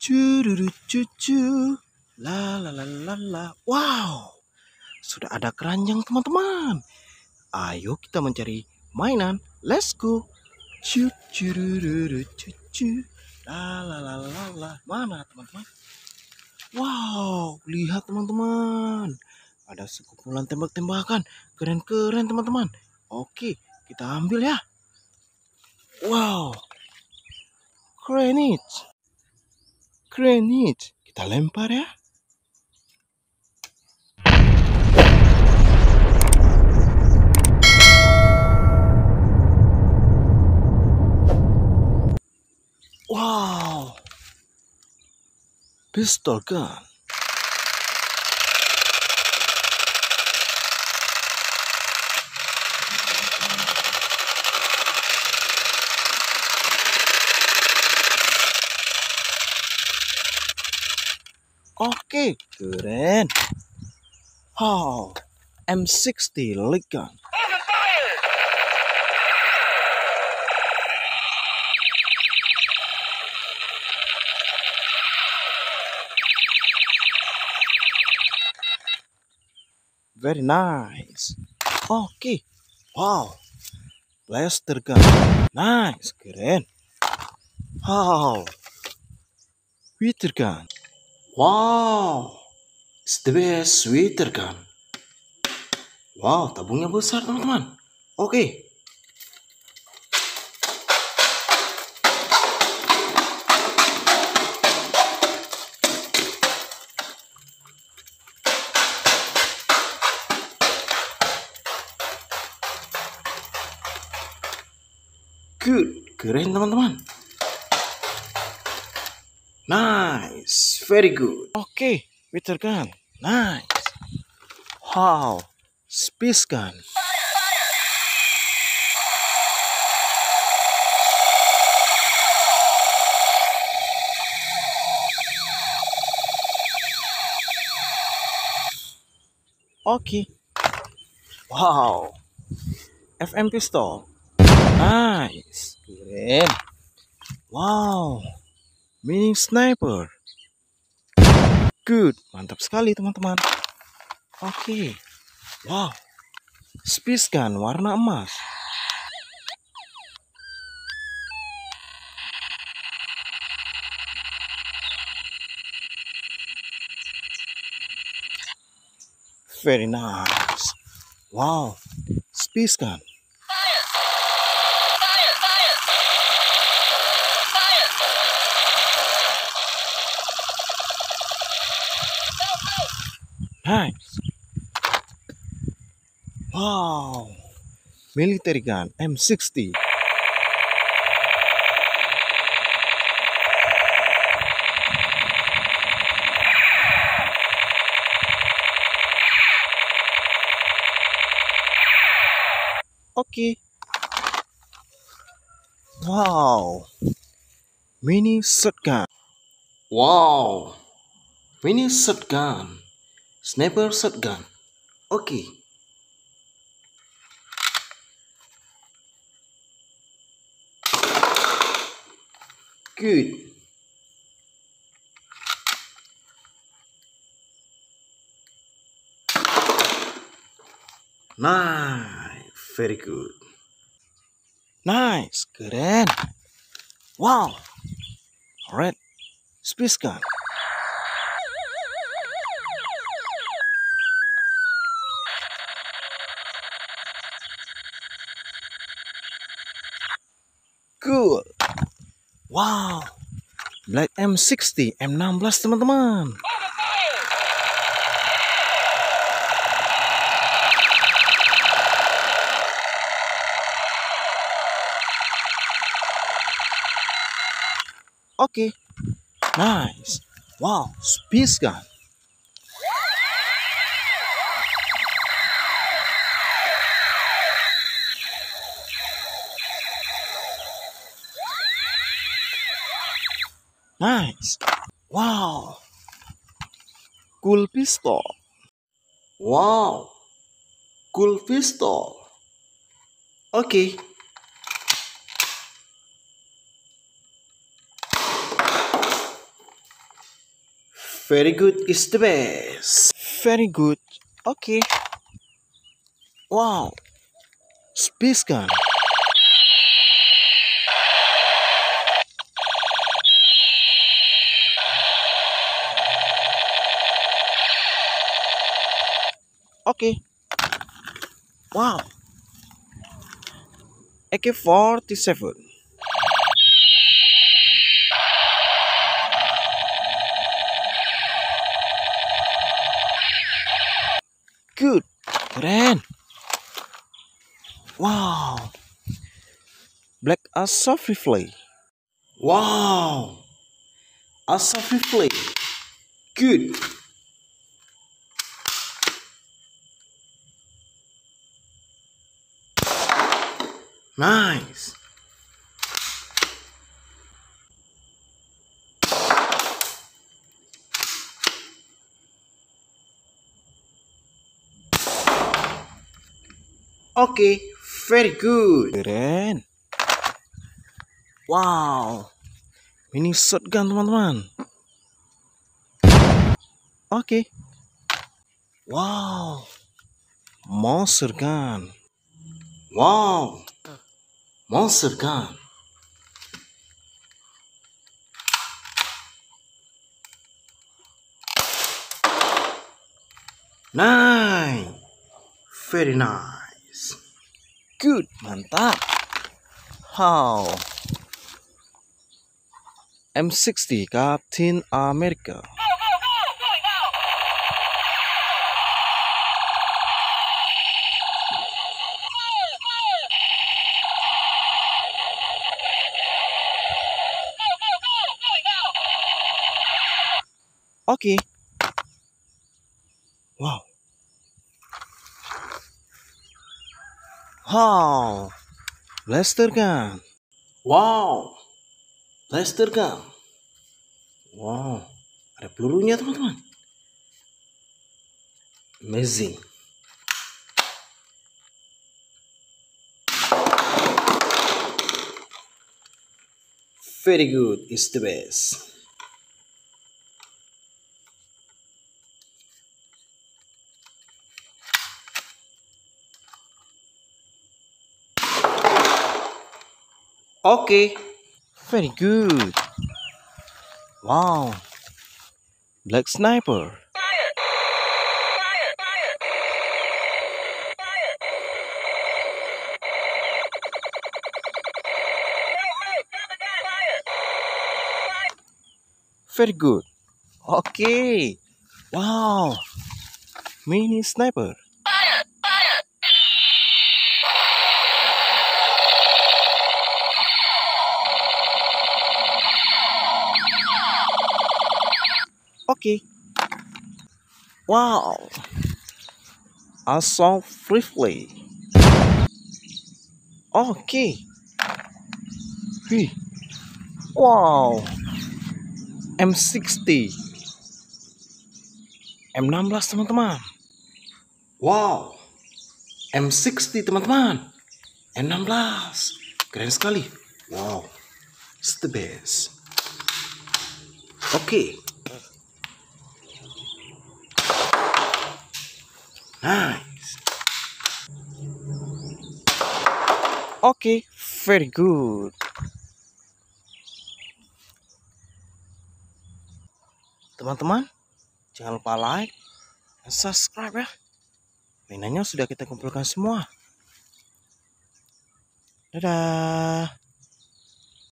Cururu cucu, la la la la la. Wow, sudah ada keranjang teman-teman. Ayo kita mencari mainan. Let's go. Cururu cucu, la la la la la. Mana teman-teman? Wow, lihat teman-teman. Ada sekumpulan tembak-tembakan. Keren-keren teman-teman. Oke, kita ambil ya. Wow, Granat. Granat. Kita lempar ya. Wow, pistol gun. Oke, keren. Wow, M16 light gun. Very nice. Oke, wow, blaster gun. Nice, keren. Wow, water gun. Wow, it's the best water gun. Wow, tabungnya besar teman-teman. Oke. Good, keren teman-teman. Nice, very good. Oke, water gun. Nice. Wow, space gun. Oke. Wow, FM pistol. Nice, keren. Wow, mini sniper. Good, mantap sekali teman-teman. Oke, wow, space gun warna emas. Very nice. Wow, space gun. Nice. Wow, military gun M60. Oke. Wow, mini shotgun. Wow, mini shotgun, sniper shotgun. Oke. Good. Nice, very good. Nice, keren. Wow, red space gun. Cool. Wow, black M60, M16 teman-teman. Oke, nice. Wow, space gun. Nice. Wow, cool pistol. Wow, cool pistol. Oke. Very good is the best. Very good. Okay. Wow. Space gun. Okay. Wow. AK47. Good. Keren. Wow. Black assault rifle. Wow. Assault rifle. Good. Nice. Okay, very good. Keren. Wow. Mini shotgun teman-teman. Oke. Wow. Monster gun. Wow. Monster gun. Nice. Very nice. Good. Mantap. How? M60 Captain America. Oke. Wow. Wow. Blaster gun. Wow. Blaster gun. Wow. Ada pelurunya teman-teman. Amazing. Very good is the best. Okay. Very good. Wow. Black sniper. Very good. Okay. Wow. Mini sniper. Okay. Wow. Assault rifle. Okay. Wih. Wow. M60. M16 teman-teman. Wow. M60 teman-teman. M16. Keren sekali. Wow. It's the best. Okay. Nice. Okay, very good. Teman-teman, jangan lupa like dan subscribe ya. Mainannya sudah kita kumpulkan semua. Dadah.